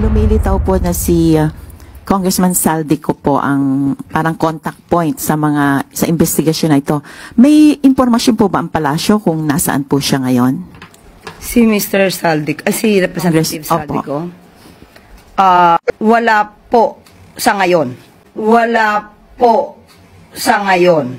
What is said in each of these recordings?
lumilitaw po na si Congressman Saldico po ang parang contact point sa investigasyon na ito. May impormasyon po ba ang palasyo kung nasaan po siya ngayon? Si Mr. Saldico, si Representative Saldico? Wala po sa ngayon. Wala po sa ngayon.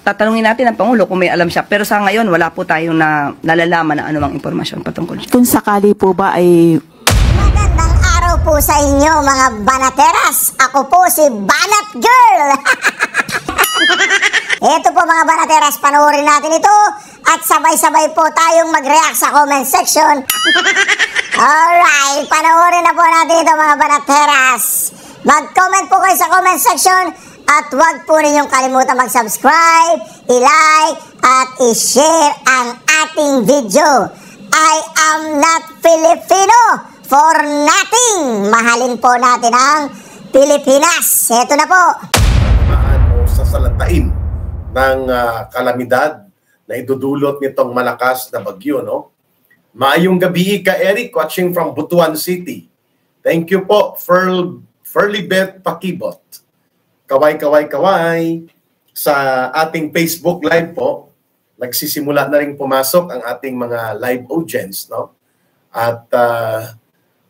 Tatanungin natin ang Pangulo kung may alam siya. Pero sa ngayon, wala po tayong nalalaman na anumang impormasyon patungkol siya. Kung sakali po ba ay... Magandang araw po sa inyo mga banateras. Ako po si Banat Girl. Ito po mga banateras, panoorin natin ito at sabay-sabay po tayong mag-react sa comment section. Alright, panoorin na po natin ito mga banateras. Mag-comment po kayo sa comment section at huwag po ninyong kalimutan mag-subscribe, i-like at i-share ang ating video. I am not Filipino for nothing. Mahalin po natin ang Pilipinas. Ito na po. Paano sasalantain ng kalamidad na idudulot nitong malakas na bagyo, no? Maayong gabi ka, Eric, watching from Butuan City. Thank you po, Ferlibet Pakibot. Kaway sa ating Facebook Live po. Nagsisimula na rin pumasok ang ating mga live audience, no? At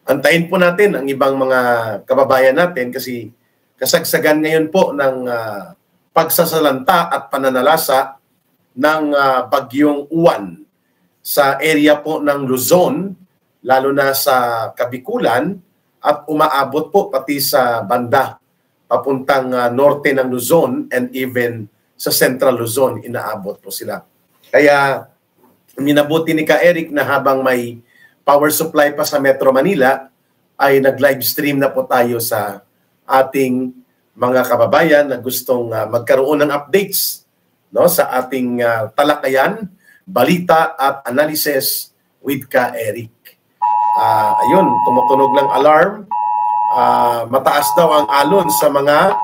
antayin po natin ang ibang mga kababayan natin kasi kasagsagan ngayon po ng pagsasalanta at pananalasa ng bagyong Uwan sa area po ng Luzon, lalo na sa Kabikulan, at umaabot po pati sa banda papuntang norte ng Luzon and even sa Central Luzon, inaabot po sila. Kaya minabuti ni Ka Eric na habang may power supply pa sa Metro Manila, ay nag-live stream na po tayo sa ating mga kababayan na gustong magkaroon ng updates, no, sa ating talakayan, balita at analysis with Ka Eric. Ayun, tumutunog ng alarm. Mataas daw ang alon sa mga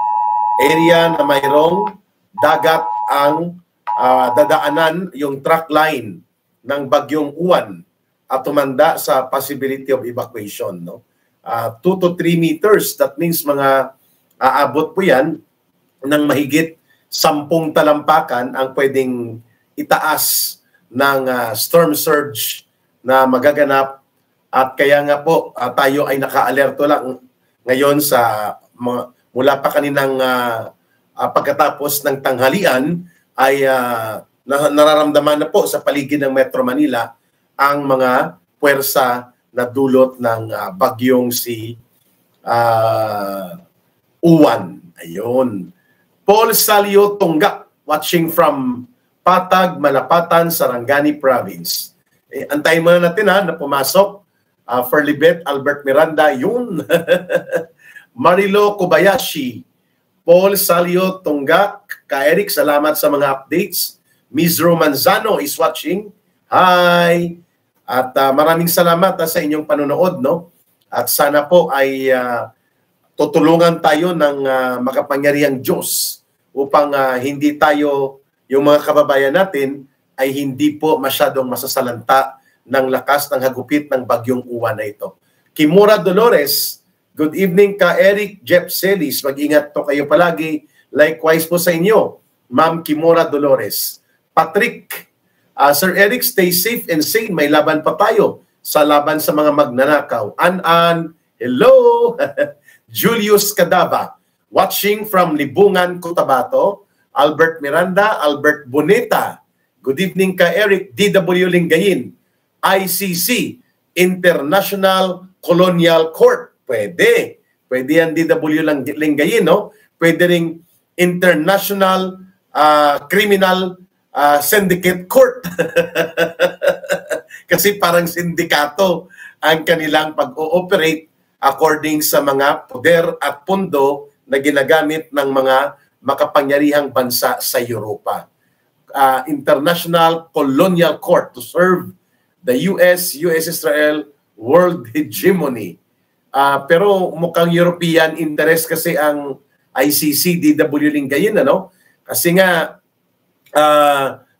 area na mayroong dagat ang dadaanan yung truck line ng bagyong Uwan at tumanda sa possibility of evacuation, no? 2 to 3 meters, that means mga aabot po yan ng mahigit 10 talampakan ang pwedeng itaas ng storm surge na magaganap. At kaya nga po tayo ay naka-alerto lang ngayon sa mula pa kaninang pagkatapos ng tanghalian ay nararamdaman na po sa paligid ng Metro Manila ang mga puwersa na dulot ng bagyong si Uwan. Ayun. Paul Salio Tunggak, watching from Patag, Malapatan, Sarangani Province. Antayin muna natin na pumasok. Ferlibet, Albert Miranda, yun. Marilo Kobayashi, Paul Salio Tunggak, Ka Eric, salamat sa mga updates. Mizro Manzano is watching. Hi! At maraming salamat sa inyong panonood, no? At sana po ay tutulungan tayo ng makapangyarihang Diyos upang hindi tayo, yung mga kababayan natin, ay hindi po masyadong masasalanta ng lakas ng hagupit ng bagyong Uwan na ito. Kimura Dolores, good evening Ka Eric, Jeff Celis, mag-ingat po kayo palagi. Likewise po sa inyo, Ma'am Kimura Dolores. Patrick, Sir Eric, stay safe and sane. May laban pa tayo sa laban sa mga magnanakaw. An, hello! Julius Cadava, watching from Libungan, Cotabato. Albert Miranda, Albert Boneta, good evening Ka Eric, DW Lingayin. ICC, International Colonial Court. Pwede. Pwede yan DW Lingayin, no? Pwede ring International Criminal Syndicate Court. Kasi parang sindikato ang kanilang pag-ooperate according sa mga poder at pundo na ginagamit ng mga makapangyarihang bansa sa Europa. International Colonial Court to serve the US-Israel world hegemony. Pero mukhang European interest kasi ang ICC, DW Lingayin, ano? Kasi nga,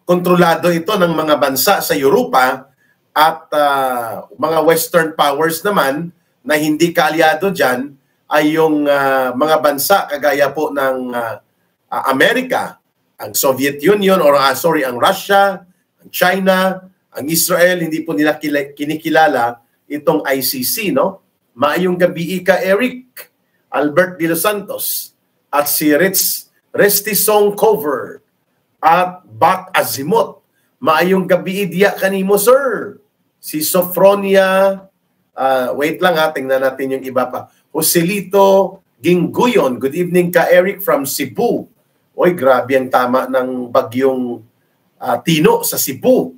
kontrolado ito ng mga bansa sa Europa at mga Western powers naman na hindi kaalyado dyan ay yung mga bansa kagaya po ng Amerika, ang Soviet Union, or ang Russia, ang China, ang Israel. Hindi po nila kinikilala itong ICC, no? Maayong gabi ka, Eric, Albert de los Santos, at si Resty Song Cover, at Bak Azimut. Maayong gabi diya kanimo, sir. Si Sofronia, wait lang ha, tingnan natin yung iba pa. Joselito Gingguyon, good evening ka, Eric, from Cebu. Oy, grabe ang tama ng bagyong Tino sa Cebu.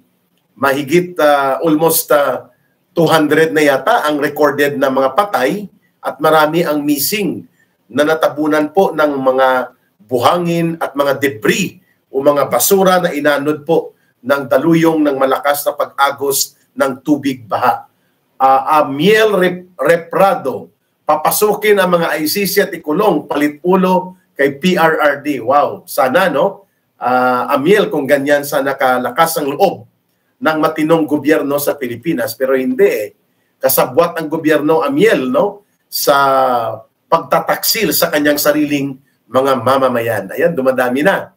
Mahigit almost 200 na yata ang recorded na mga patay at marami ang missing na natabunan po ng mga buhangin at mga debris o mga basura na inanod po ng daluyong ng malakas na pag-agos ng tubig baha. Amiel Reprado, papasukin ang mga ICC at ikulong, palit ulo kay PRRD. Wow, sana no? Amiel, kung ganyan sana kalakas ang loob ng matinong gobyerno sa Pilipinas, pero hindi eh. Kasabwat ang gobyerno, Amiel, no? Sa pagtataksil sa kanyang sariling mga mamamayan. Ayan, dumadami na.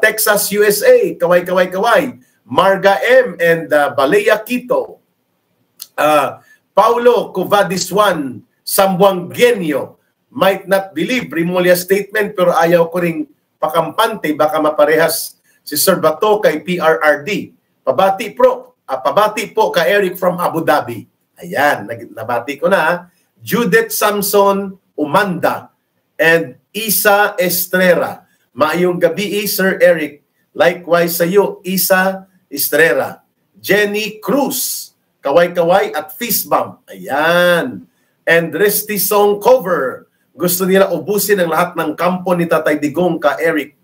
Texas, USA, kaway. Marga M. and Balea Quito. Paulo Covadiswan, Sambuangenio, might not believe Remulla statement pero ayaw ko ring pakampante, baka maparehas si Sir Bato kay PRRD. Pabati po ka Eric from Abu Dhabi. Ayan, nabati ko na. Judith Samson Umanda and Isa Estrera. Maayong gabi, Sir Eric. Likewise sa iyo, Isa Estrera. Jenny Cruz, kaway at fist bump. Ayan. And Resty Song Cover. Gusto nila ubusin ang lahat ng kampo ni Tatay Digong ka Eric.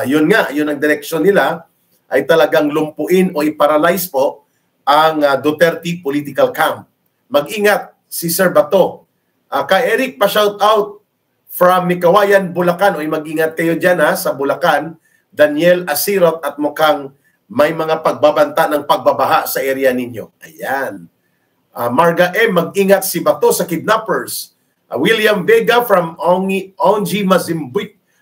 Yun nga, yun ang direksyon nila ay talagang lumpuin o i-paralyze po ang Duterte political camp. Mag-ingat si Sir Bato. Ka Eric, pa-shout out from Mikawayan, Bulacan. O mag-ingat kayo dyan sa Bulacan. Daniel Asirot at mukhang may mga pagbabanta ng pagbabaha sa area ninyo. Ayan. Marga M, mag-ingat si Bato sa kidnappers. William Vega from Ongi,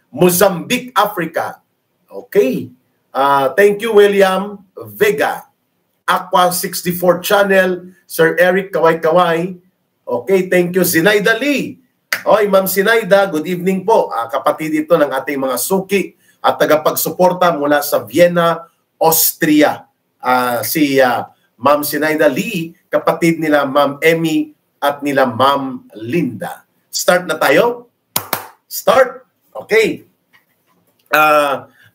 Mozambique, Africa. Okay. Thank you, William Vega. Aqua 64 Channel, Sir Eric, kaway. Okay, thank you. Zinaida Lee. Oy, Ma'am Zinaida, good evening po. Kapatid ito ng ating mga suki at tagapagsuporta mula sa Vienna, Austria. Si Ma'am Zinaida Lee, kapatid nila Ma'am Emmy at nila Ma'am Linda. Start na tayo? Start? Okay.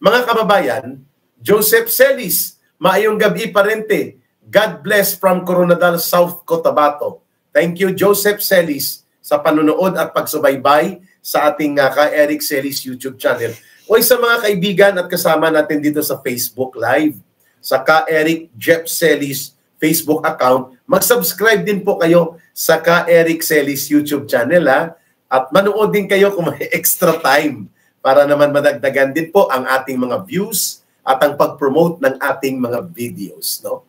Mga kababayan, Joseph Celis, maayong gabi parente. God bless from Coronadal, South Cotabato. Thank you, Joseph Celis, sa panunood at pagsubaybay sa ating ka-Eric Celis YouTube channel. O sa mga kaibigan at kasama natin dito sa Facebook Live, sa ka-Eric Jeff Celis Facebook account, mag-subscribe din po kayo sa ka-Eric Celis YouTube channel at manood din kayo kung may extra time para naman madagdagan din po ang ating mga views at ang pag-promote ng ating mga videos. No?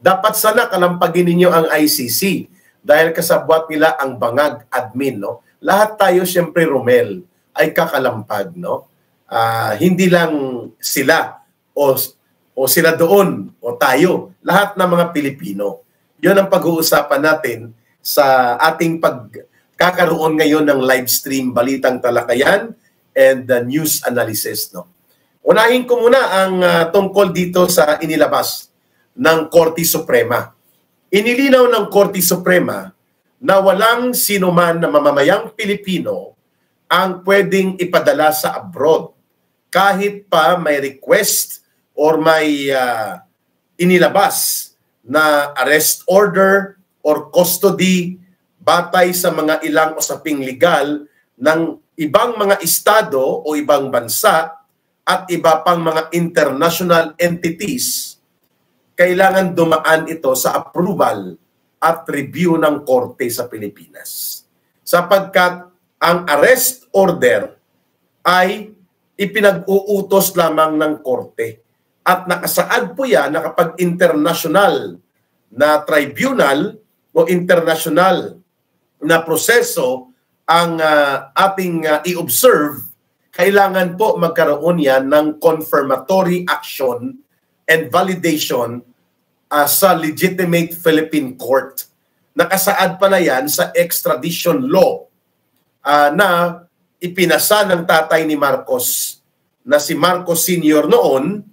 Dapat sana kalampagin ninyo ang ICC dahil kasabwat nila ang bangag admin. No? Lahat tayo, siyempre, Romel, ay kakalampag. No? Hindi lang sila o sila doon o tayo. Lahat ng mga Pilipino. Yun ang pag-uusapan natin sa ating pagkakaroon ngayon ng live stream Balitang Talakayan and the news analysis. No? Unahin ko muna ang tungkol dito sa inilabas ng Korte Suprema. Inilinaw ng Korte Suprema na walang sinuman na mamamayang Pilipino ang pwedeng ipadala sa abroad kahit pa may request or may inilabas na arrest order or custody batay sa mga ilang usaping legal ng ibang mga estado o ibang bansa at iba pang mga international entities, kailangan dumaan ito sa approval at review ng korte sa Pilipinas. Sapagkat ang arrest order ay ipinag-uutos lamang ng korte. at nakasaad po yan na kapag international na tribunal o international na proseso ang ating i-observe, kailangan po magkaroon yan ng confirmatory action and validation sa legitimate Philippine court. Nakasaad pala yan sa extradition law na ipinasa ng tatay ni Marcos na si Marcos Sr. noon,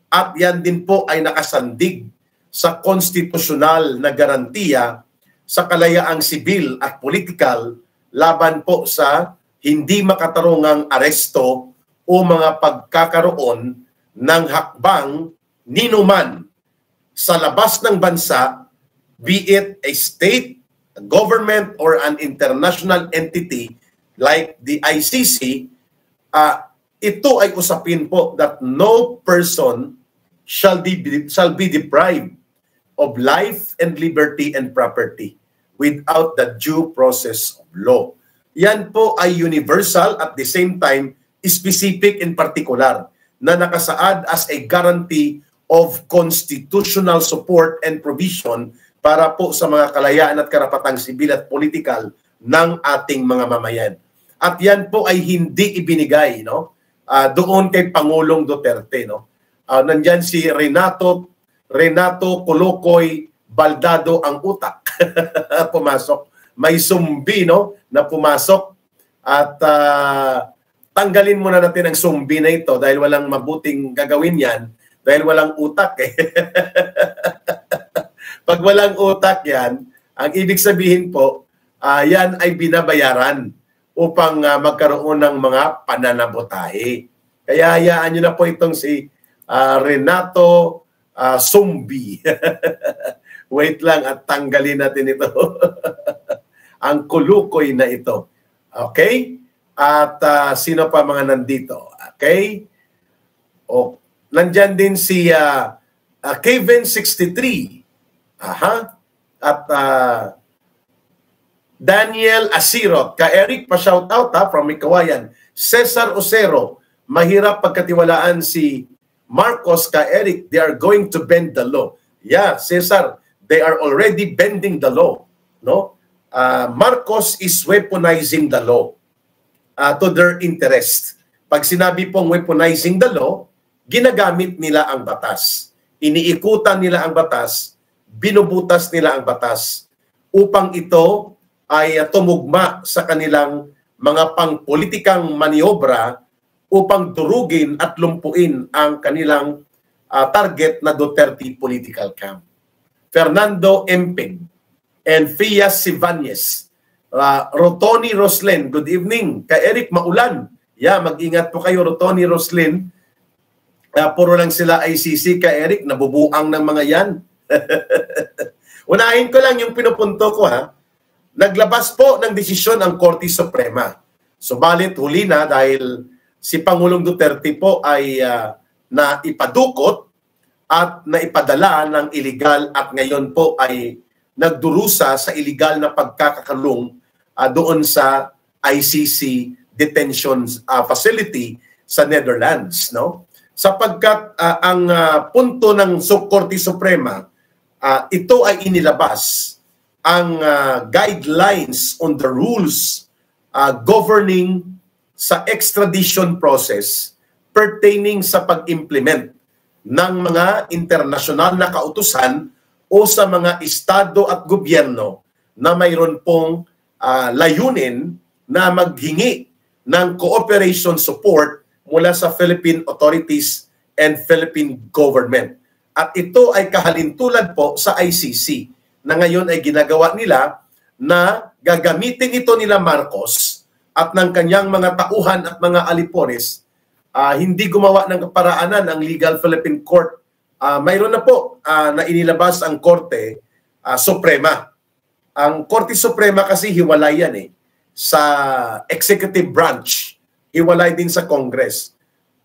at yan din po ay nakasandig sa konstitusyonal na garantiya sa kalayaang sibil at politikal laban po sa hindi makatarungang aresto o mga pagkakaroon ng hakbang ninuman sa labas ng bansa, be it a state, a government, or an international entity like the ICC. Ito ay usapin po that no person shall be deprived of life and liberty and property without the due process of law. Yan po ay universal at the same time specific in particular na nakasaad as a guarantee of constitutional support and provision para po sa mga kalayaan at karapatang sibil at politikal ng ating mga mamayan. At yan po ay hindi ibinigay, no? Doon kay Pangulong Duterte, no? Nandyan si Renato Colocoy Baldado ang utak. Pumasok. May sumbi, no, na pumasok, at tanggalin muna natin ang sumbi na ito dahil walang mabuting gagawin yan, dahil walang utak eh. Pag walang utak yan, ang ibig sabihin po, yan ay binabayaran upang magkaroon ng mga pananabotahe. Kaya hayaan nyo na po itong si Renato Sumbi. Wait lang at tanggalin natin ito. Ang kulukoy na ito. Okay? At sino pa mga nandito? Okay? O, nandyan din si Kevin 63. Aha. At Daniel Asirot. Ka-Eric, pa-shoutout from Mikawayan. Cesar Ocero. Mahirap pagkatiwalaan si Marcos, ka-Eric. They are going to bend the law. Yeah, Cesar, they are already bending the law. No? Marcos is weaponizing the law to their interest. Pag sinabi pong weaponizing the law, ginagamit nila ang batas. Iniikutan nila ang batas, binubutas nila ang batas upang ito ay tumugma sa kanilang mga pangpolitikang maniobra upang durugin at lumpuin ang kanilang target na Duterte political camp. Fernando Empeg and Fias Sivanes. Rotoni Roslin, good evening. Ka-Eric, maulan. Yeah, mag-ingat po kayo, Rotoni Roslin. Puro lang sila ICC, ka-Eric, nabubuang ng mga yan. Unahin ko lang yung pinupunto ko, ha. Naglabas po ng desisyon ang Korte Suprema. Subalit huli na dahil si Pangulong Duterte po ay naipadukot at naipadala ng illegal at ngayon po ay nagdurusa sa illegal na pagkakakulong doon sa ICC detention facility sa Netherlands, no? Sapagkat ang punto ng Korte Suprema, ito ay inilabas ang guidelines on the rules governing sa extradition process pertaining sa pag-implement ng mga internasyonal na kautusan o sa mga estado at gobyerno na mayroon pong layunin na maghingi ng cooperation support mula sa Philippine authorities and Philippine government. At ito ay kahalintulad po sa ICC na ngayon ay ginagawa nila na gagamitin ito nila Marcos at ng kanyang mga tauhan at mga alipores. Hindi gumawa ng kaparaanan ang Legal Philippine Court. Mayroon na po na inilabas ang Korte Suprema. Ang Korte Suprema kasi hiwalay yan sa executive branch. Hiwalay din sa Congress.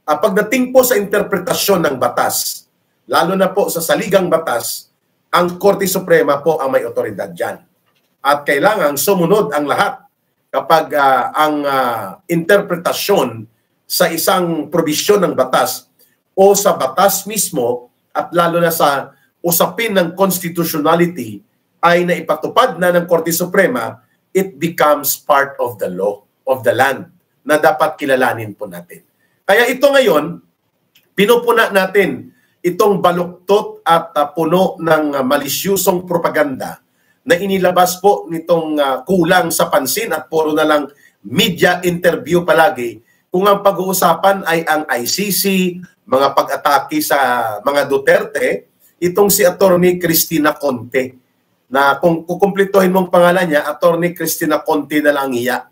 Pagdating po sa interpretasyon ng batas, lalo na po sa saligang batas, ang Korte Suprema po ang may otoridad dyan. At kailangan sumunod ang lahat kapag ang interpretasyon sa isang probisyon ng batas o sa batas mismo at lalo na sa usapin ng constitutionality ay naipatupad na ng Korte Suprema, it becomes part of the law of the land na dapat kilalanin po natin. Kaya ito ngayon, pinupuna natin itong baluktot at puno ng malisyusong propaganda na inilabas po nitong kulang sa pansin at puro na lang media interview palagi kung ang pag-uusapan ay ang ICC, mga pag-atake sa mga Duterte, itong si Attorney Cristina Conte, na kung kukumplituhin mong pangalan niya, Attorney Cristina Conte na lang hiya.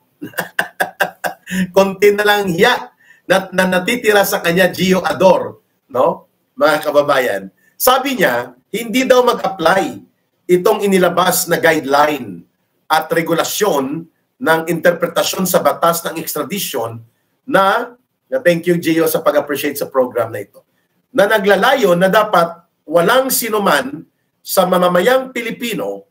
Conte na lang hiya na natitira sa kanya Gio Ador, no? Mga kababayan. Sabi niya, hindi daw mag-apply itong inilabas na guideline at regulasyon ng interpretasyon sa batas ng extradition na thank you Gio sa pag-appreciate sa program na ito, na naglalayon na dapat walang sinuman sa mamamayang Pilipino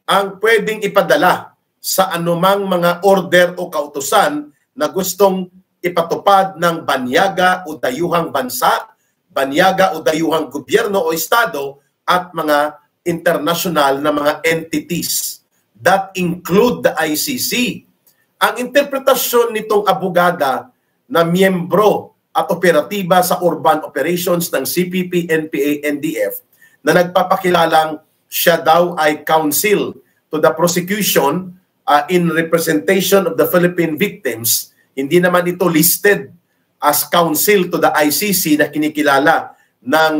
ang pwedeng ipadala sa anumang mga order o kautusan na gustong ipatupad ng banyaga o dayuhang bansa, banyaga o dayuhang gobyerno o estado at mga international na mga entities that include the ICC. Ang interpretasyon nitong abogada na miyembro at operatiba sa urban operations ng CPP, NPA, NDF na nagpapakilalang siya daw ay counsel to the prosecution in representation of the Philippine victims, hindi naman ito listed as counsel to the ICC na kinikilala ng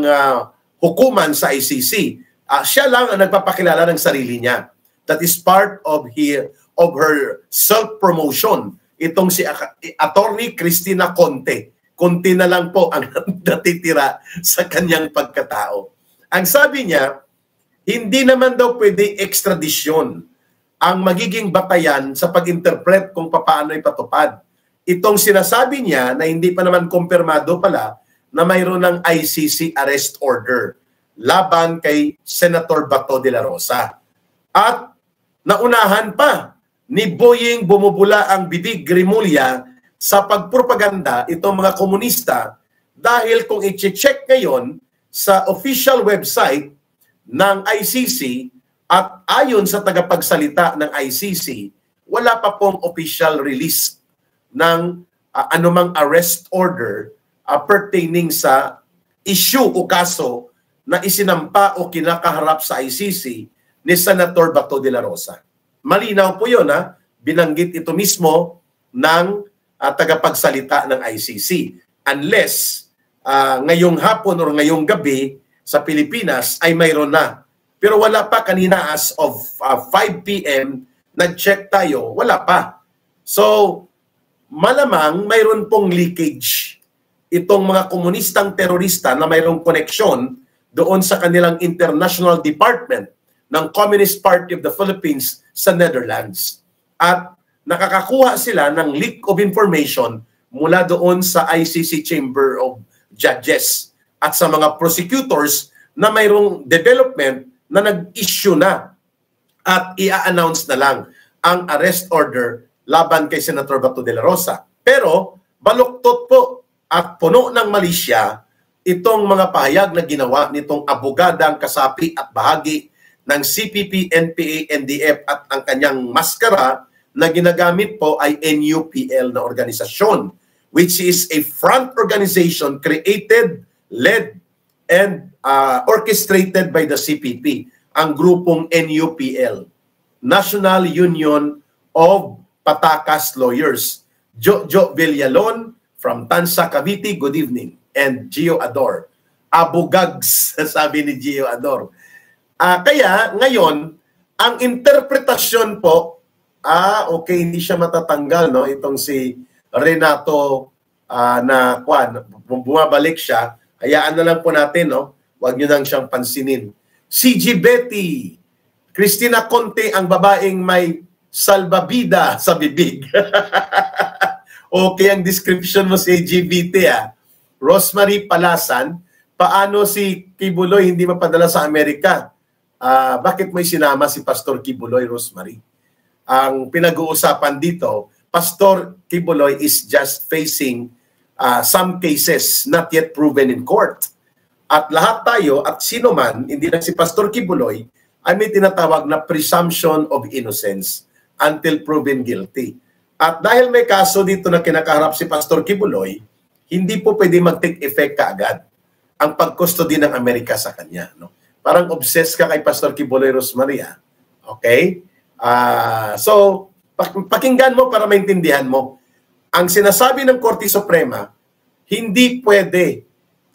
hukuman sa ICC. Siya lang ang nagpapakilala ng sarili niya. That is part of her self-promotion. Itong si Attorney Cristina Conte. Conte na lang po ang natitira sa kanyang pagkatao. Ang sabi niya, hindi naman daw pwede extradition ang magiging batayan sa pag-interpret kung paano ipatupad. Itong sinasabi niya na hindi pa naman kumpirmado pala na mayroon ng ICC arrest order laban kay Senator Bato de la Rosa. At naunahan pa ni Boying bumubula ang bibig Grimulya sa pagpropaganda itong mga komunista dahil kung i-check ngayon sa official website ng ICC at ayon sa tagapagsalita ng ICC, wala pa pong official release ng anumang arrest order pertaining sa issue o kaso na isinampa o kinakaharap sa ICC ni Senator Bato de la Rosa. Malinaw po yun, binanggit ito mismo ng tagapagsalita ng ICC. Unless ngayong hapon o ngayong gabi sa Pilipinas ay mayroon na. Pero wala pa kanina as of 5 p.m. nag-check tayo, wala pa. So, malamang mayroon pong leakage itong mga komunistang terorista na mayroong koneksyon doon sa kanilang international department ng Communist Party of the Philippines sa Netherlands. At nakakakuha sila ng leak of information mula doon sa ICC Chamber of Judges at sa mga prosecutors na mayroong development na nag-issue na at i-announce na lang ang arrest order laban kay Senator Bato de la Rosa. Pero baluktot po at puno ng malisya itong mga pahayag na ginawa nitong abogadang kasapi at bahagi ng CPP, NPA, NDF at ang kanyang maskara na ginagamit po ay NUPL na organisasyon, which is a front organization created, led, and orchestrated by the CPP, ang grupong NUPL, National Union of Patakas Lawyers. Jojo Villalon from Tansa, Cavite, good evening. And Gio Ador. Abugags, sabi ni Gio Ador. Kaya ngayon, ang interpretasyon po, okay, hindi siya matatanggal, no? Itong si Renato na bumabalik siya, hayaan na lang po natin, no? Huwag nyo nang siyang pansinin. Si G. Betty, Cristina Conte, ang babaeng may salbabida sa bibig. Okay ang description mo si LGBT, Rosemary Palasan, paano si Kibuloy hindi mapadala sa Amerika? Bakit mo sinama si Pastor Kibuloy, Rosemary? Ang pinag-uusapan dito, Pastor Kibuloy is just facing some cases not yet proven in court. At lahat tayo, at sino man, hindi lang si Pastor Kibuloy, ay may tinatawag na presumption of innocence until proven guilty. At dahil may kaso dito na kinakaharap si Pastor Kibuloy, hindi po pwede mag-take effect kaagad ang pag-custody ng Amerika sa kanya. No? Parang obsessed ka kay Pastor Kibuloy Rosmaria. Okay? So, pakinggan mo para maintindihan mo. Ang sinasabi ng Korte Suprema, hindi pwede.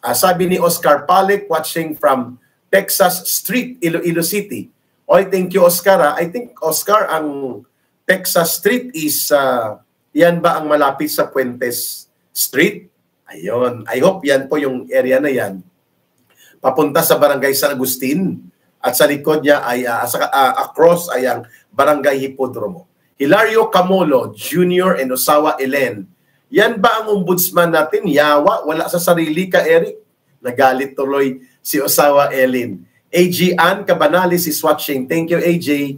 Sabi ni Oscar Palek, watching from Texas Street, Iloilo City. Oy, thank you, Oscar. I think, Oscar, ang Texas Street is, yan ba ang malapit sa Puentes Street? Ayun. I hope yan po yung area na yan. Papunta sa Barangay San Agustin. At sa likod niya ay, across ay ang Barangay Hipodromo. Hilario Camolo Jr. and Osawa Elen. Yan ba ang ombudsman natin? Yawa, wala sa sarili ka, Eric. Nagalit tuloy si Osawa Ellen. AG Ann Cabanales is watching. Thank you, AJ,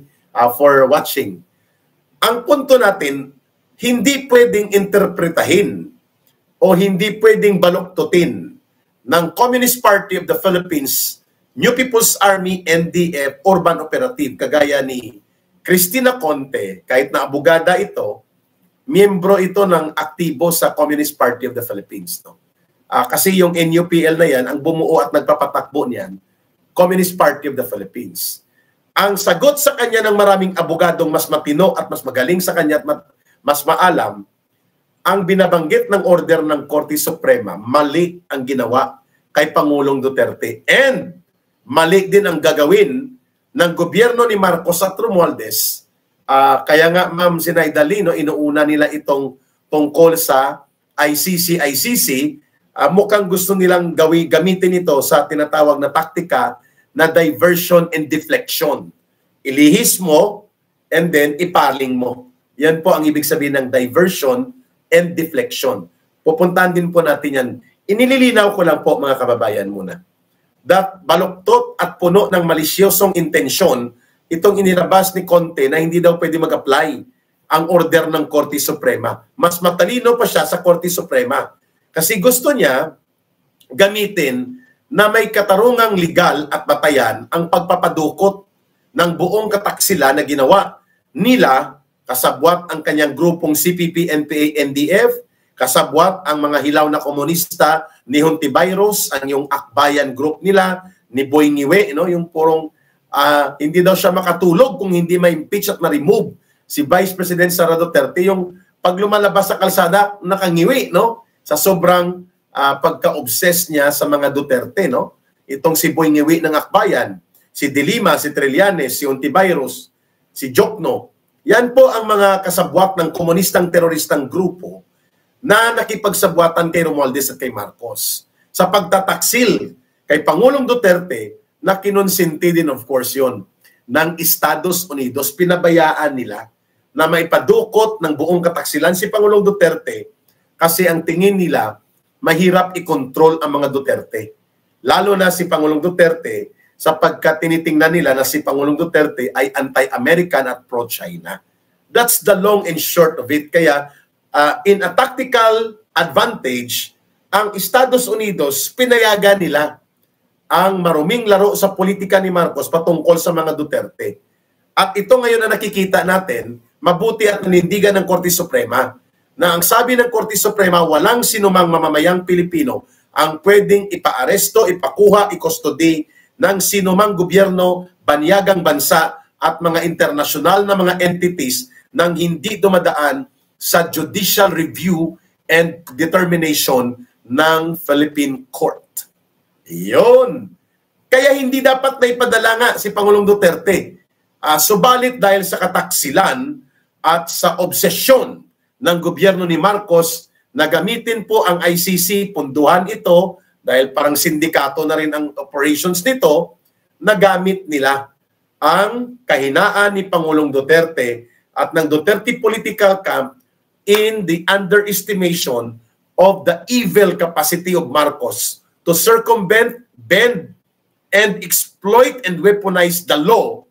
for watching. Ang punto natin, hindi pwedeng interpretahin o hindi pwedeng baluktutin ng Communist Party of the Philippines, New People's Army, NDF, Urban Operative, kagaya ni Cristina Conte, kahit na abogada ito, miyembro ito ng aktibo sa Communist Party of the Philippines. No? Kasi yung NUPL na yan, ang bumuo at nagpapatakbo niyan, Communist Party of the Philippines. Ang sagot sa kanya ng maraming abogadong mas matino at mas magaling sa kanya at mas maalam, ang binabanggit ng order ng Korte Suprema, mali ang ginawa kay Pangulong Duterte. And mali din ang gagawin ng gobyerno ni Marcos at Romualdez. Kaya nga, Ma'am Zenaida Lino, inuuna nila itong tungkol sa ICC. Mukhang gusto nilang gamitin ito sa tinatawag na taktika na diversion and deflection. Ilihis mo and then ipaling mo. Yan po ang ibig sabihin ng diversion and deflection. Pupuntahan din po natin yan. Inililinaw ko lang po mga kababayan muna. That baluktot at puno ng malisyosong intensyon itong inilabas ni Conte na hindi daw pwede mag-apply ang order ng Korte Suprema. Mas matalino pa siya sa Korte Suprema. Kasi gusto niya gamitin na may katarungang legal at batayan ang pagpapadukot ng buong kataksila na ginawa nila, kasabwat ang kanyang grupong CPP, NPA, NDF, kasabwat ang mga hilaw na komunista ni Hontiveros, ang yung Akbayan group nila, ni Boy Ngiwe, no? Yung purong hindi daw siya makatulog kung hindi ma-impeach at ma-remove si Vice President Sara Duterte. Yung pag lumalabas sa kalsada, nakangiwi, no? Sa sobrang pagka-obsess niya sa mga Duterte, no? Itong si Boy Ngiwi ng Akbayan, si De Lima, si Trillanes, si Hontiveros, si Jokno. Yan po ang mga kasabwat ng komunistang teroristang grupo na nakipagsabwatan kay Romualdez at kay Marcos. Sa pagtataksil kay Pangulong Duterte, na kinonsinti din of course yon ng Estados Unidos, pinabayaan nila na maipadukot ng buong kataksilan si Pangulong Duterte kasi ang tingin nila mahirap i-control ang mga Duterte. Lalo na si Pangulong Duterte sapagkat tinitingnan nila na si Pangulong Duterte ay anti-American at pro-China. That's the long and short of it. Kaya in a tactical advantage, ang Estados Unidos pinayagan nila ang maruming laro sa politika ni Marcos patungkol sa mga Duterte. At ito ngayon na nakikita natin, mabuti at nanindigan ng Korte Suprema, na ang sabi ng Korte Suprema, walang sinumang mamamayang Pilipino ang pwedeng ipaaresto, ipakuha, ikustodi ng sinumang gobyerno, banyagang bansa at mga internasyonal na mga entities nang hindi dumadaan sa judicial review and determination ng Philippine Court. Yun. Kaya hindi dapat na ipadala nga si Pangulong Duterte. Subalit dahil sa kataksilan at sa obsesyon ng gobyerno ni Marcos na gamitin po ang ICC, punduhan ito, dahil parang sindikato na rin ang operations nito, nagamit nila ang kahinaan ni Pangulong Duterte at ng Duterte political camp in the underestimation of the evil capacity of Marcos to circumvent, bend, and exploit and weaponize the law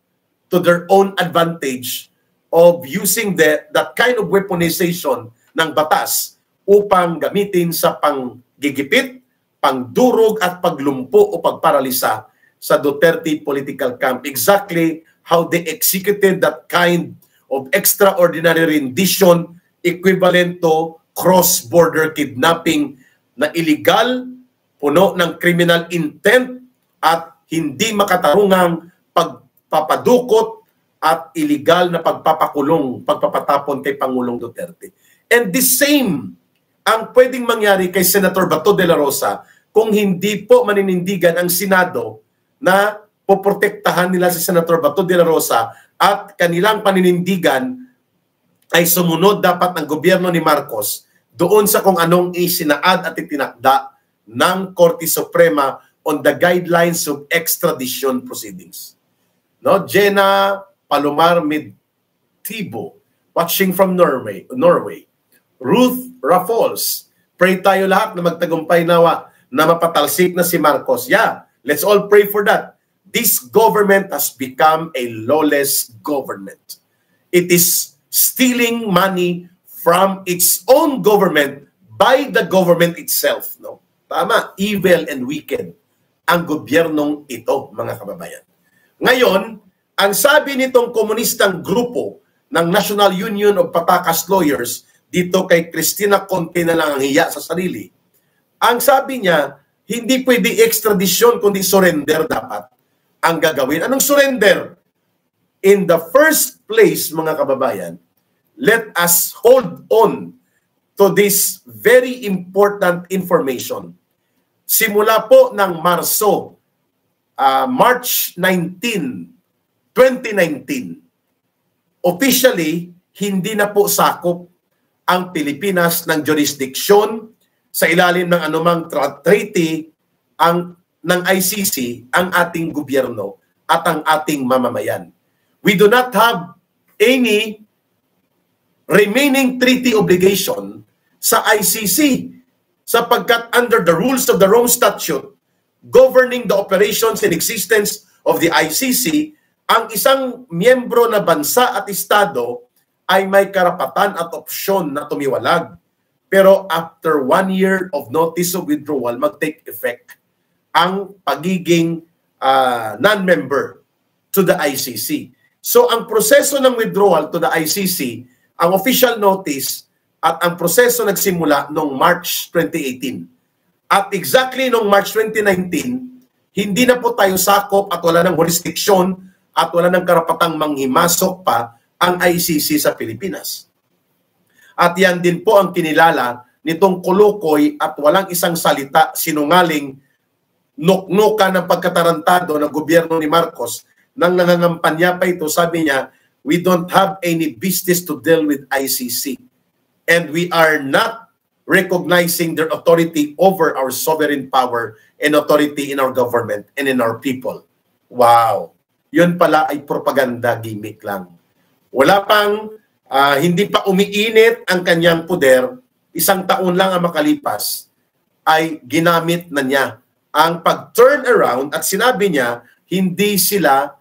to their own advantage of using that kind of weaponization ng batas upang gamitin sa panggigipit, pangdurog at paglumpo o pagparalisa sa Duterte political camp. Exactly how they executed that kind of extraordinary rendition equivalent to cross-border kidnapping na illegal, puno ng criminal intent at hindi makatarungang pagpapadukot at illegal na pagpapakulong, pagpapatapon kay Pangulong Duterte. And the same ang pwedeng mangyari kay Senator Bato de la Rosa kung hindi po maninindigan ang Senado na poprotektahan nila si Senator Bato de la Rosa at kanilang paninindigan ay sumunod dapat ng gobyerno ni Marcos doon sa kung anong isinaad at itinakda ng Korte Suprema on the guidelines of extradition proceedings. No, Jenna Palomar Midtibo, watching from Norway. Ruth Raffles, pray tayo lahat na magtagumpay nawa na mapatalsik na si Marcos. Yeah, let's all pray for that. This government has become a lawless government. It is stealing money from its own government by the government itself. No? Tama, evil and wicked ang gobyernong ito, mga kababayan. Ngayon, ang sabi nitong komunistang grupo ng National Union of Patakas Lawyers, dito kay Cristina Conte na lang ang hiya sa sarili, ang sabi niya, hindi pwede extradition kundi surrender dapat ang gagawin. Anong surrender? In the first place, mga kababayan, let us hold on to this very important information. Simula po ng March 19, 2019, officially, hindi na po sakop ang Pilipinas ng jurisdiction sa ilalim ng anumang treaty ng ICC ang ating gobyerno at ang ating mamamayan. We do not have any remaining treaty obligation sa ICC sapagkat under the rules of the Rome Statute governing the operations and existence of the ICC, ang isang miyembro na bansa at estado ay may karapatan at opsyon na tumiwalag. Pero after 1 year of notice of withdrawal, mag-take effect ang pagiging non-member to the ICC. So ang proseso ng withdrawal to the ICC, ang official notice at ang proseso nagsimula noong March 2018. At exactly noong March 2019, hindi na po tayo sakop at wala ng jurisdiction at wala ng karapatang manghimasok pa ang ICC sa Pilipinas. At yan din po ang kinilala nitong kulukoy at walang isang salita, sinungaling, nuknuka ng pagkatarantado ng gobyerno ni Marcos. Nang nangangampanya pa ito, sabi niya, we don't have any business to deal with ICC. And we are not recognizing their authority over our sovereign power and authority in our government and in our people. Wow! Yun pala ay propaganda gimmick lang. Wala pang, hindi pa umiinit ang kanyang poder, 1 taon lang ang makalipas, ay ginamit na niya ang pag-turn around at sinabi niya, hindi sila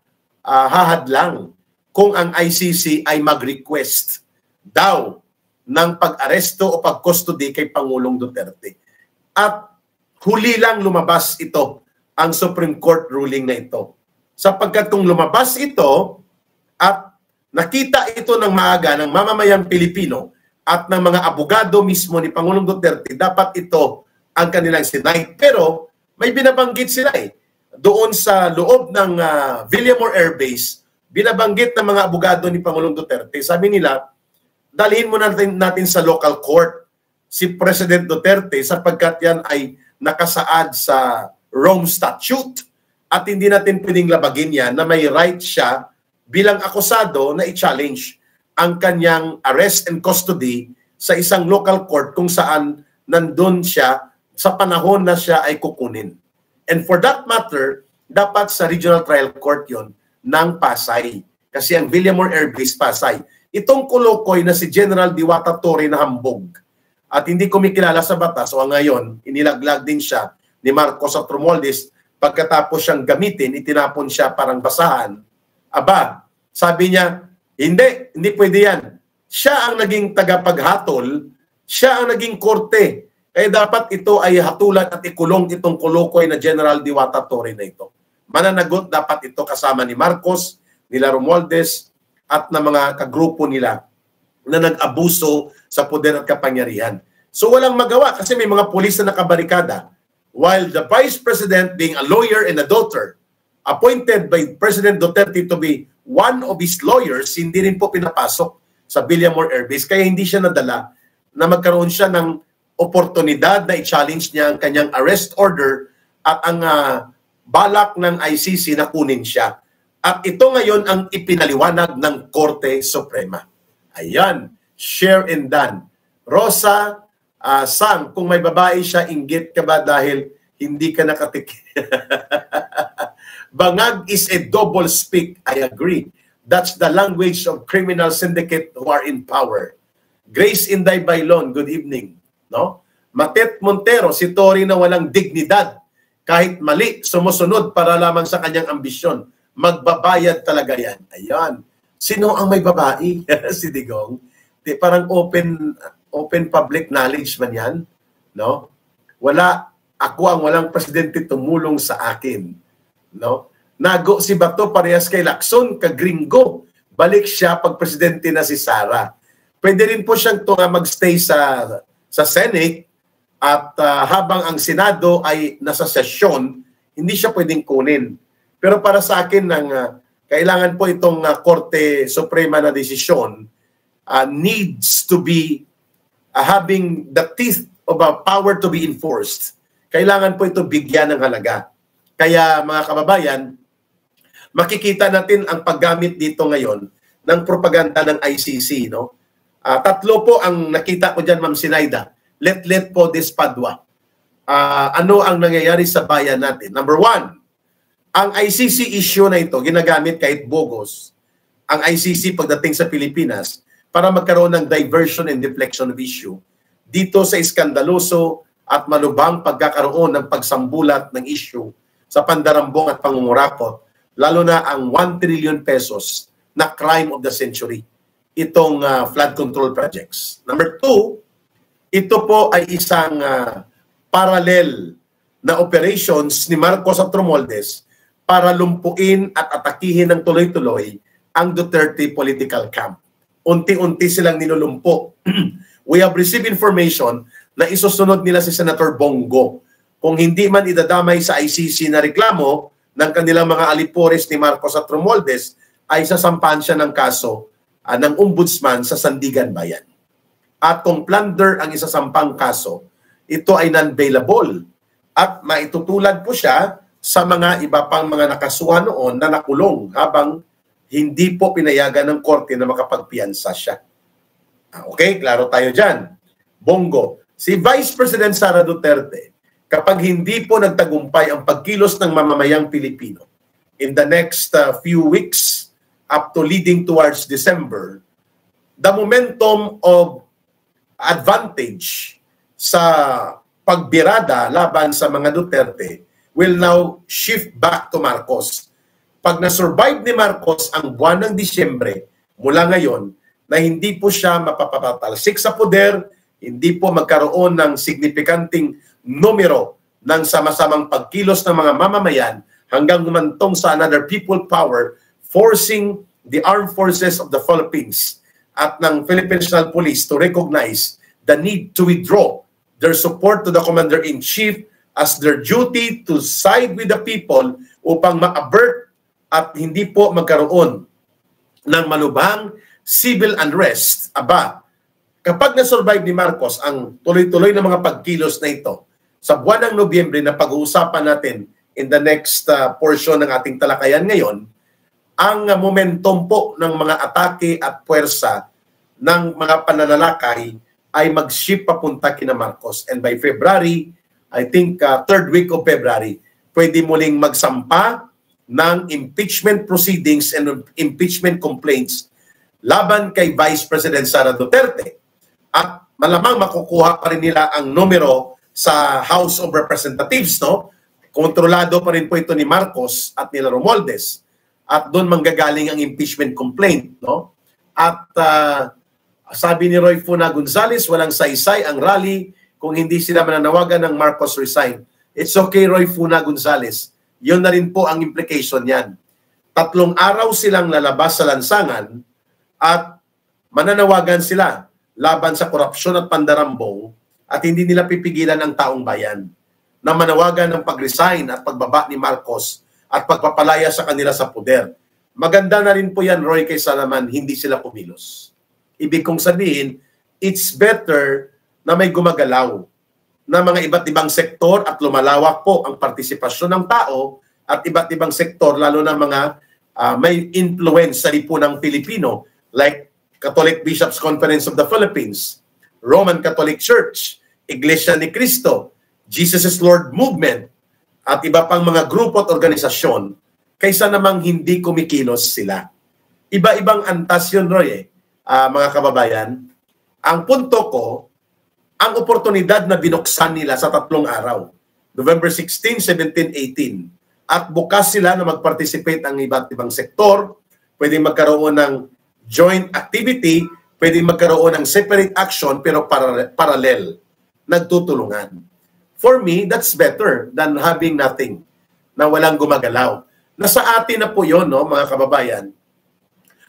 hahadlang kung ang ICC ay mag-request daw ng pag-aresto o pag-custody kay Pangulong Duterte. At huli lang lumabas ito, ang Supreme Court ruling na ito. Sapagkat kung lumabas ito at nakita ito ng maaga ng mamamayang Pilipino at ng mga abogado mismo ni Pangulong Duterte, dapat ito ang kanilang sinay. Pero may binabanggit sila doon sa loob ng Villamor Air Base, binabanggit ng mga abogado ni Pangulong Duterte. Sabi nila, dalhin mo natin sa local court si President Duterte sapagkat yan ay nakasaad sa Rome Statute at hindi natin pwedeng labagin yan na may right siya bilang akusado na i-challenge ang kanyang arrest and custody sa isang local court kung saan nandun siya sa panahon na siya ay kukunin. And for that matter, dapat sa Regional Trial Court yon ng Pasay. Kasi ang Villamor Air Base, Pasay. Itong kulukoy na si General Diwata Torre na hambog at hindi kumikilala sa batas o ngayon, inilaglag din siya ni Marcos at Romualdez pagkatapos siyang gamitin, itinapon siya parang basahan. Aba, sabi niya, hindi pwede yan. Siya ang naging tagapaghatol Siya ang naging korte. Kaya dapat ito ay hatulan at ikulong itong kulukoy na General Diwata Torre na ito. Mananagot dapat ito kasama ni Marcos, nila Romualdez, at na mga kagrupo nila na nag-abuso sa poder at kapangyarihan. So walang magawa kasi may mga pulis na nakabarikada. While the Vice President, being a lawyer and a daughter, appointed by President Duterte to be one of his lawyers, hindi rin po pinapasok sa Villamor Air Base. Kaya hindi siya nadala na magkaroon siya ng oportunidad na i-challenge niya ang kanyang arrest order at ang balak ng ICC na kunin siya. At ito ngayon ang ipinaliwanag ng Korte Suprema. Ayan, share and done. Rosa, Sam, kung may babae siya, inggit ka ba dahil hindi ka nakatik? Bangag is a double speak. I agree. That's the language of criminal syndicate who are in power. Grace Inday Bailon, good evening. No? Matet Montero, si Tori na walang dignidad. Kahit mali, sumusunod para lamang sa kanyang ambisyon. Magbabayad talaga yan. Ayan. Sino ang may babae? Si Digong. Di, parang open public knowledge man yan. No? Ako ang walang presidente tumulong sa akin. No? Nago si Bato parehas kay Lacson, kagringo. Balik siya pag presidente na si Sara. Pwede rin po siyang magstay sa Senate at habang ang Senado ay nasa sesyon, hindi siya pwedeng kunin. Pero para sa akin, kailangan po itong Korte Suprema na desisyon needs to be having the teeth of a power to be enforced. Kailangan po ito bigyan ng halaga. Kaya mga kababayan, makikita natin ang paggamit dito ngayon ng propaganda ng ICC. No? Tatlo po ang nakita ko dyan, Ma'am Sinaida. Let po this Padua. Ano ang nangyayari sa bayan natin? Number one, ang ICC issue na ito, ginagamit kahit bogus, ang ICC pagdating sa Pilipinas para magkaroon ng diversion and deflection of issue dito sa iskandaloso at malubhang pagkakaroon ng pagsambulat ng issue sa pandarambong at pangungurakot, lalo na ang 1 trillion pesos na crime of the century, itong flood control projects. Number two, ito po ay isang parallel na operations ni Marcos at Romualdez para lumpuin at atakihin ng tuloy-tuloy ang Duterte political camp. Unti-unti silang nilulumpo. We have received information na isusunod nila si Senator Bongo. Kung hindi man idadamay sa ICC na reklamo ng kanilang mga alipores ni Marcos at Romualdez, ay sasampahan siya ng kaso ng ombudsman sa Sandigan Bayan. At kung plunder ang isasampang kaso, ito ay non-bailable at maitutulad po siya sa mga iba pang mga nakasuhan noon na nakulong habang hindi po pinayagan ng korte na makapagpiyansa siya. Okay, klaro tayo dyan. Bongo, si Vice President Sara Duterte, kapag hindi po nagtagumpay ang pagkilos ng mamamayang Pilipino in the next few weeks up to leading towards December, the momentum of advantage sa pagbirada laban sa mga Duterte will now shift back to Marcos. Pag na-survive ni Marcos ang buwan ng Disyembre mula ngayon na hindi po siya mapapatalsik sa poder, hindi po magkaroon ng signifikanting numero ng sama-samang pagkilos ng mga mamamayan hanggang humantong sa another people power, forcing the armed forces of the Philippines at ng Philippine National Police to recognize the need to withdraw their support to the Commander-in-Chief as their duty to side with the people upang ma-avert at hindi po magkaroon ng malubhang civil unrest. Aba, kapag na-survive ni Marcos ang tuloy-tuloy na mga pagkilos na ito, sa buwan ng Nobyembre na pag-uusapan natin in the next portion ng ating talakayan ngayon, ang momentum po ng mga atake at puwersa ng mga pananalakay ay mag-shift papunta kina Marcos. And by February, I think third week of February, pwede muling magsampa ng impeachment proceedings and impeachment complaints laban kay Vice President Sara Duterte. At malamang makukuha pa rin nila ang numero sa House of Representatives, no? Kontrolado pa rin po ito ni Marcos at nila Romualdez. At doon manggagaling ang impeachment complaint, no? At Sabi ni Roy Funa Gonzales, walang saysay ang rally kung hindi sila mananawagan ng Marcos resign. It's okay, Roy Funa Gonzales. Yun na rin po ang implication yan. 3 araw silang lalabas sa lansangan at mananawagan sila laban sa korupsyon at pandarambong at hindi nila pipigilan ang taong bayan na manawagan ng pag-resign at pagbaba ni Marcos at pagpapalaya sa kanila sa poder. Maganda na rin po yan, Roy, kaysa naman hindi sila kumilos. Ibig kong sabihin, it's better na may gumagalaw na mga iba't ibang sektor at lumalawak po ang partisipasyon ng tao at iba't ibang sektor, lalo na mga may influence sa lipunang Pilipino like Catholic Bishops' Conference of the Philippines, Roman Catholic Church, Iglesia ni Cristo, Jesus is Lord Movement, at iba pang mga grupo at organisasyon kaysa namang hindi kumikilos sila. Iba-ibang antas yun, Roy, mga kababayan. Ang punto ko, ang oportunidad na binuksan nila sa 3 araw, November 16, 17, 18, at bukas sila na mag-participate ang iba't ibang sektor, pwedeng magkaroon ng joint activity, pwedeng magkaroon ng separate action pero parallel, nagtutulungan. For me, that's better than having nothing, na walang gumagalaw. Nasa atin na po yun, no, mga kababayan,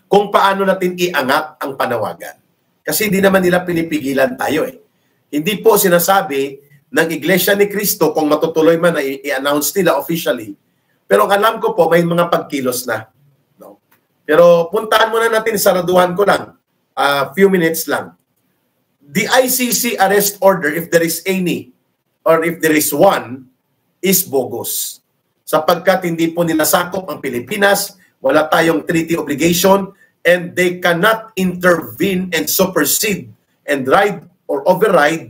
kung paano natin iangat ang panawagan. Kasi hindi naman nila pinipigilan tayo eh. Hindi po sinasabi ng Iglesia ni Cristo kung matutuloy man na i-announce nila officially. Pero alam ko po, may mga pagkilos na. No? Pero puntahan muna natin, saraduhan ko lang. Few minutes lang. The ICC arrest order, if there is any, or if there is one, is bogus. Sapagkat hindi po nila sakop ang Pilipinas, wala tayong treaty obligation, and they cannot intervene and supersede and ride or override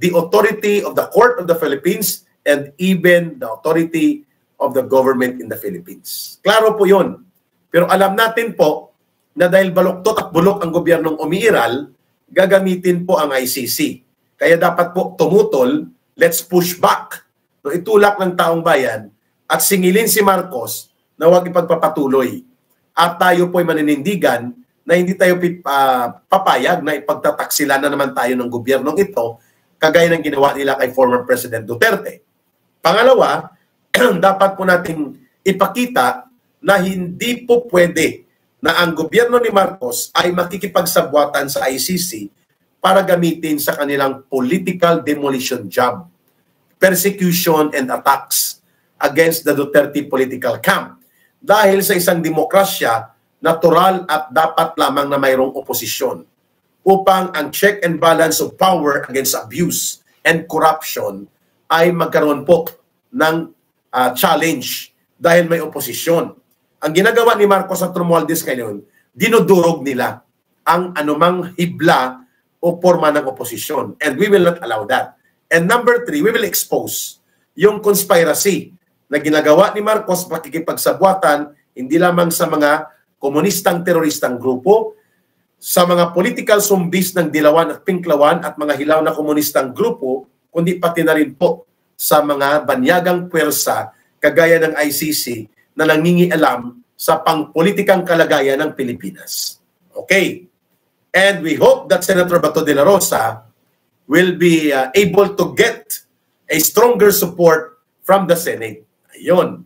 the authority of the Court of the Philippines and even the authority of the government in the Philippines. Klaro po yun. Pero alam natin po na dahil baluktot at bulok ang gobyernong umiiral, gagamitin po ang ICC. Kaya dapat po tumutol, let's push back. No, itulak ng taong bayan at singilin si Marcos na huwag ipagpapatuloy. At tayo po'y maninindigan na hindi tayo papayag na ipagtataksila na naman tayo ng gobyernong ito kagaya ng ginawa nila kay former President Duterte. Pangalawa, dapat po nating ipakita na hindi po pwede na ang gobyerno ni Marcos ay makikipagsabwatan sa ICC para gamitin sa kanilang political demolition job, persecution and attacks against the Duterte political camp. Dahil sa isang demokrasya, natural at dapat lamang na mayroong oposisyon upang ang check and balance of power against abuse and corruption ay magkaroon po ng challenge dahil may oposisyon. Ang ginagawa ni Marcos at Romualdez ngayon, dinudurog nila ang anumang hibla o forma ng oposisyon. And we will not allow that. And number 3, we will expose yung conspiracy na ginagawa ni Marcos pakikipagsabwatan hindi lamang sa mga komunistang teroristang grupo, sa mga political zombies ng Dilawan at Pinklawan at mga hilaw na komunistang grupo, kundi pati na rin po sa mga banyagang puwersa kagaya ng ICC na nangingialam sa pangpolitikang kalagayan ng Pilipinas. Okay. And we hope that Senator Bato de la Rosa will be able to get a stronger support from the Senate. Ayun.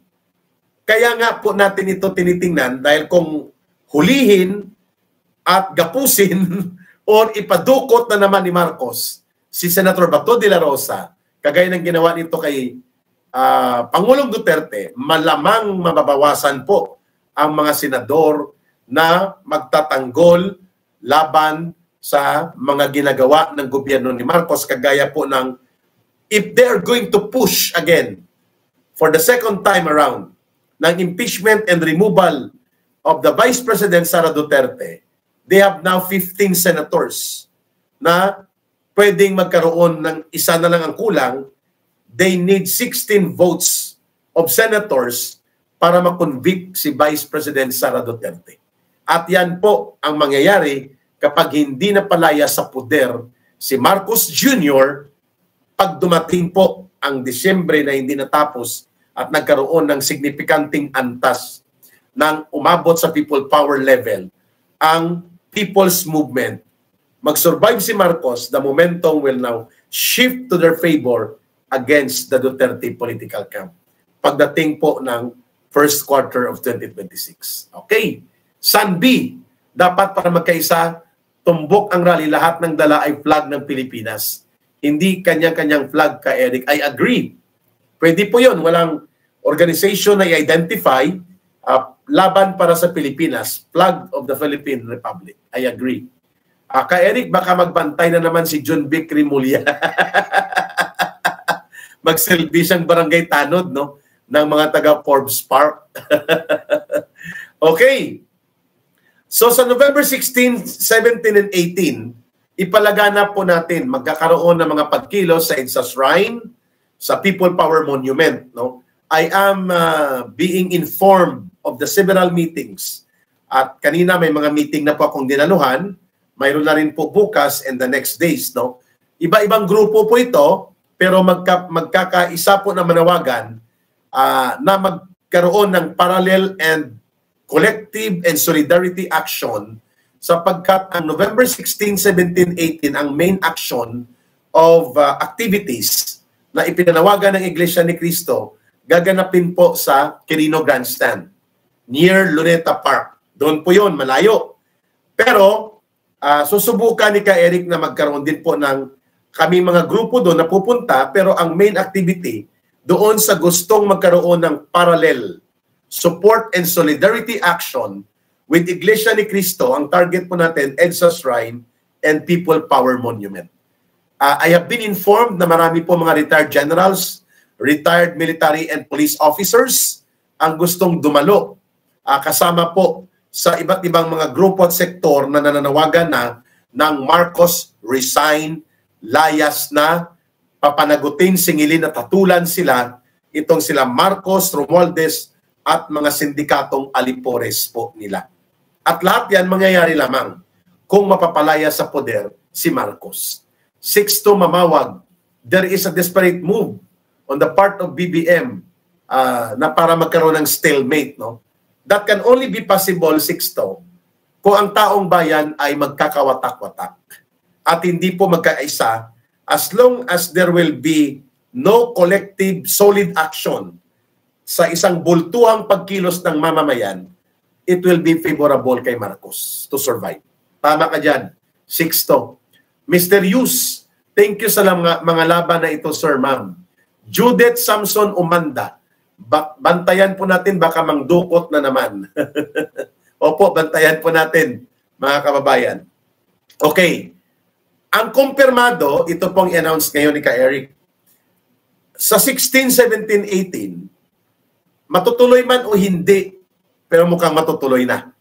Kaya nga po natin ito tinitingnan dahil kung hulihin at gapusin o ipadukot na naman ni Marcos si Senator Bato de la Rosa, kagaya ng ginawa nito kay Pangulong Duterte, malamang mababawasan po ang mga senador na magtatanggol laban sa mga ginagawa ng gobyerno ni Marcos, kagaya po ng if they're going to push again for the second time around ng impeachment and removal of the Vice President Sara Duterte, they have now 15 senators na pwedeng magkaroon ng isa na lang ang kulang. They need 16 votes of senators para makonvict si Vice President Sara Duterte. At yan po ang mangyayari kapag hindi na palaya sa poder si Marcos Jr. pag dumating po ang Disyembre na hindi natapos at nagkaroon ng signifikanting antas ng umabot sa people power level ang People's Movement mag-survive si Marcos, the momentum will now shift to their favor against the Duterte political camp pagdating po ng first quarter of 2026. Okay. San B, dapat para magkaisa, tumbok ang rally, lahat ng dala ay flag ng Pilipinas. Hindi kanya-kanyang flag ka, Eric. I agree. Pwede po yun. Walang organization na i-identify laban para sa Pilipinas, flag of the Philippine Republic. I agree. Ka Eric, baka magbantay na naman si John Vic Rimulya. Magselfie siyang barangay tanod, no? Ng mga taga Forbes Park. Okay. So sa November 16, 17, and 18, ipalaganap po natin, magkakaroon ng mga pagkilos sa EDSA Shrine, sa People Power Monument. No? I am being informed of the several meetings. At kanina may mga meeting na po akong dinaluhan. Mayroon na rin po bukas and the next days. No? Iba-ibang grupo po ito, pero magkakaisa po na manawagan na magkaroon ng parallel and collective and solidarity action sapagkat ang November 16, 17, 18 ang main action of activities na ipinanawagan ng Iglesia ni Cristo gaganapin po sa Quirino Grandstand near Luneta Park. Doon po yun, malayo. Pero susubukan ni Ka Eric na magkaroon din po ng kami mga grupo doon na pupunta, pero ang main activity doon sa gustong magkaroon ng parallel support and solidarity action with Iglesia ni Cristo. Ang target po natin, EDSA Shrine and People Power Monument. I have been informed na marami po mga retired generals, retired military and police officers ang gustong dumalo. Kasama po sa iba't ibang mga grupo at sektor na nananawagan na ng Marcos resign, layas na, papanagutin, singilin at hatulan sila, itong sila Marcos, Romualdez at mga sindikatong alipores po nila. At lahat yan mangyayari lamang kung mapapalaya sa poder si Marcos. 6 mamawag, there is a desperate move on the part of BBM na para magkaroon ng stalemate. No? That can only be possible, 6 kung ang taong bayan ay magkakawatak-watak at hindi po magkaisa. As long as there will be no collective solid action sa isang bultuhang pagkilos ng mamamayan, it will be favorable kay Marcos to survive. Tama ka dyan. 6. Mr. Yus, thank you sa mga laban na ito, sir, ma'am. Judith Samson Umanda, bantayan po natin, baka mangdukot na naman. Opo, bantayan po natin, mga kababayan. Okay. Ang kumpirmado, ito pong i-announce ngayon ni Ka Eric. Sa 16, 17, 18, matutuloy man o hindi, pero mukhang matutuloy na.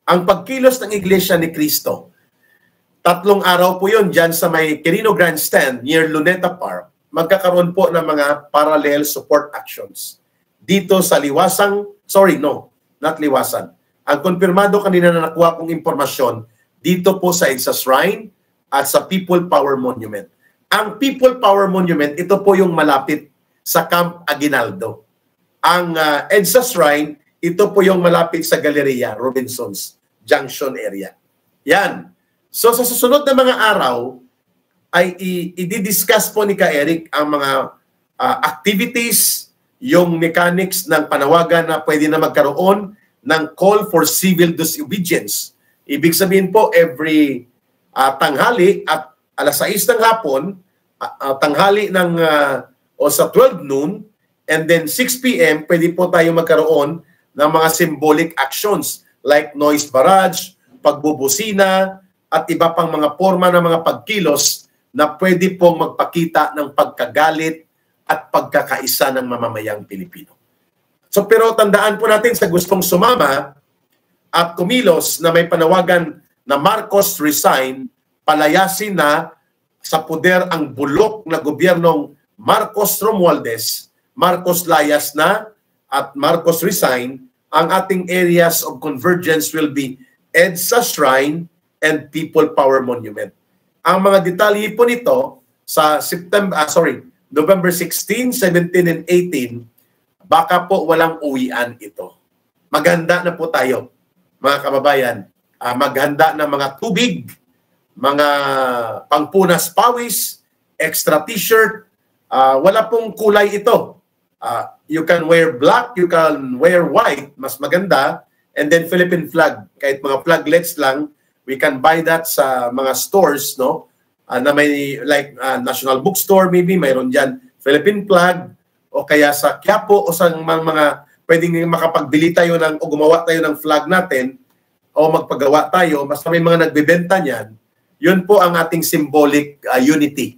Ang pagkilos ng Iglesia ni Cristo, 3 araw po yun dyan sa may Quirino Grandstand near Luneta Park, magkakaroon po ng mga parallel support actions. Dito sa Liwasang, not Liwasan. Ang kumpirmado kanina na nakuha kong impormasyon, dito po sa EDSA Shrine, at sa People Power Monument. Ang People Power Monument, ito po yung malapit sa Camp Aguinaldo. Ang EDSA Shrine, ito po yung malapit sa Galleria, Robinsons Junction area. Yan. So sa susunod na mga araw, ay i-discuss po ni Ka Eric ang mga activities, yung mechanics ng panawagan na pwede na magkaroon ng call for civil disobedience. Ibig sabihin po, every tanghali at alas 6 ng hapon, tanghali ng o sa 12 noon, and then 6 p.m., pwede po tayo magkaroon ng mga symbolic actions like noise barrage, pagbubusina, at iba pang mga forma ng mga pagkilos na pwede pong magpakita ng pagkagalit at pagkakaisa ng mamamayang Pilipino. So pero tandaan po natin sa gustong sumama at kumilos na may panawagan na Marcos resign, palayasin na sa poder ang bulok na gobyernong Marcos Romualdez, Marcos layas na at Marcos resign, ang ating areas of convergence will be EDSA Shrine and People Power Monument. Ang mga detalye po nito sa November 16, 17, and 18, baka po walang uwian ito. Maghanda na po tayo, mga kababayan. Maghanda ng mga tubig, mga pangpunas pawis, extra t-shirt, wala pong kulay ito. You can wear black, you can wear white, mas maganda, and then Philippine flag, kahit mga flaglets lang, we can buy that sa mga stores, no? Na may like National Bookstore maybe, mayroon diyan Philippine flag, o kaya sa Quiapo o sa mga pwedeng makapagbili tayo o gumawa tayo ng flag natin o magpagawa tayo, basta may mga nagbebenta niyan, yun po ang ating symbolic unity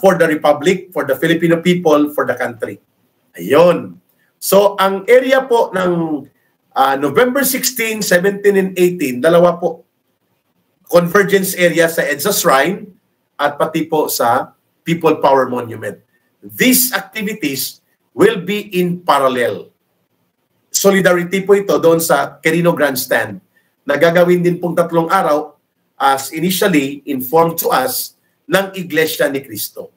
for the Republic, for the Filipino people, for the country. Ayun. So, ang area po ng November 16, 17, and 18, dalawa po convergence area sa EDSA Shrine at pati po sa People Power Monument. These activities will be in parallel. Solidarity po ito doon sa Quirino Grandstand na gagawin din pong 3 araw as initially informed to us ng Iglesia ni Cristo.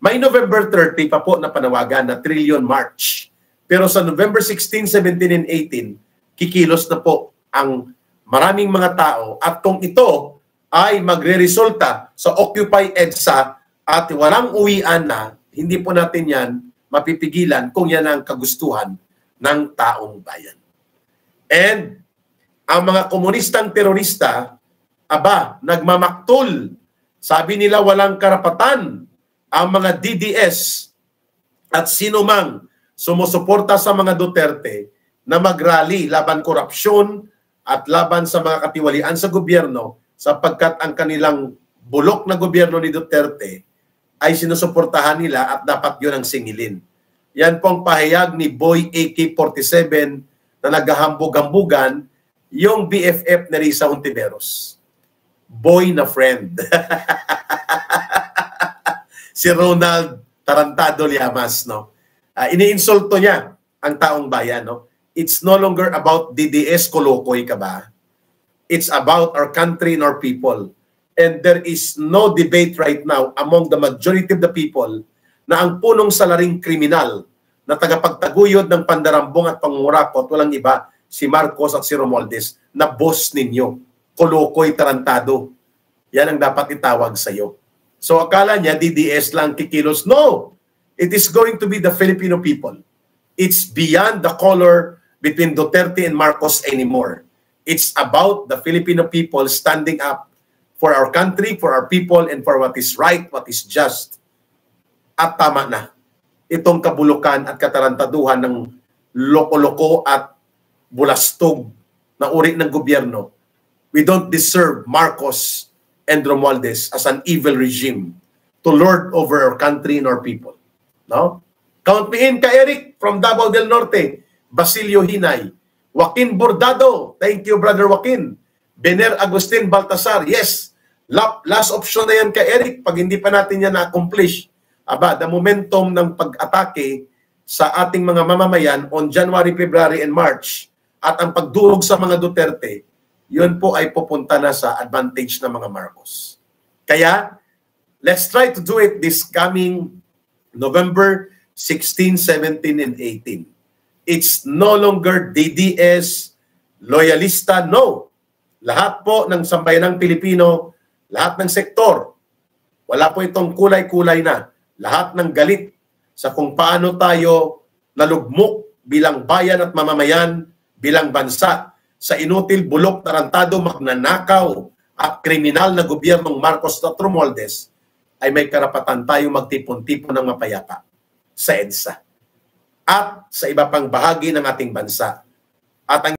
May November 30 pa po na panawagan na Trillion March. Pero sa November 16, 17, and 18, kikilos na po ang maraming mga tao at kung ito ay magre-resulta sa Occupy EDSA at walang uwian na, hindi po natin yan mapipigilan kung yan ang kagustuhan ng taong bayan. And ang mga komunistang terorista, nagmamaktol. Sabi nila walang karapatan ang mga DDS at sinumang sumusuporta sa mga Duterte na mag-rally laban korupsyon at laban sa mga katiwalian sa gobyerno sapagkat ang kanilang bulok na gobyerno ni Duterte ay sinusuportahan nila at dapat yun ang singilin. Yan po ang pahayag ni Boy AK-47 na naghahambog-hambugan yung BFF na Risa Hontiveros. Boy na friend. Si Ronald Tarantado Llamas, no? Iniinsulto niya ang taong bayan, no? It's no longer about DDS, kolokoy ka ba? It's about our country and our people. And there is no debate right now among the majority of the people na ang punong salaring kriminal na tagapagtaguyod ng pandarambong at pangungurakot, walang iba, si Marcos at si Romualdez, na boss ninyo. Kolokoy, tarantado. Yan ang dapat itawag sa iyo. So akala niya DDS lang kikilos. No! It is going to be the Filipino people. It's beyond the color between Duterte and Marcos anymore. It's about the Filipino people standing up for our country, for our people, and for what is right, what is just. At tama na. Itong kabulukan at katarantaduhan ng loko-loko at bulastog na uri ng gobyerno. We don't deserve Marcos and Romualdez as an evil regime to lord over our country and our people. No? Count me in, Eric, from Davao del Norte. Basilio Hinay. Joaquin Bordado. Thank you, Brother Joaquin. Bener Agustin Baltasar. Yes. Last option na yan, Eric, pag hindi pa natin yan na-accomplish. The momentum ng pag-atake sa ating mga mamamayan on January, February, and March at ang pagdurog sa mga Duterte, yun po ay pupunta na sa advantage ng mga Marcos. Kaya, let's try to do it this coming November 16, 17, and 18. It's no longer DDS, loyalista, no. Lahat po ng sambayanang Pilipino, lahat ng sektor, wala po itong kulay-kulay na. Lahat ng galit sa kung paano tayo nalugmok bilang bayan at mamamayan, bilang bansa, sa inutil, bulok, tarantado, magnanakaw at kriminal na gobyernong Marcos at Romualdez, ay may karapatan tayo magtipon-tipon ng mapayapa sa EDSA at sa iba pang bahagi ng ating bansa. At ang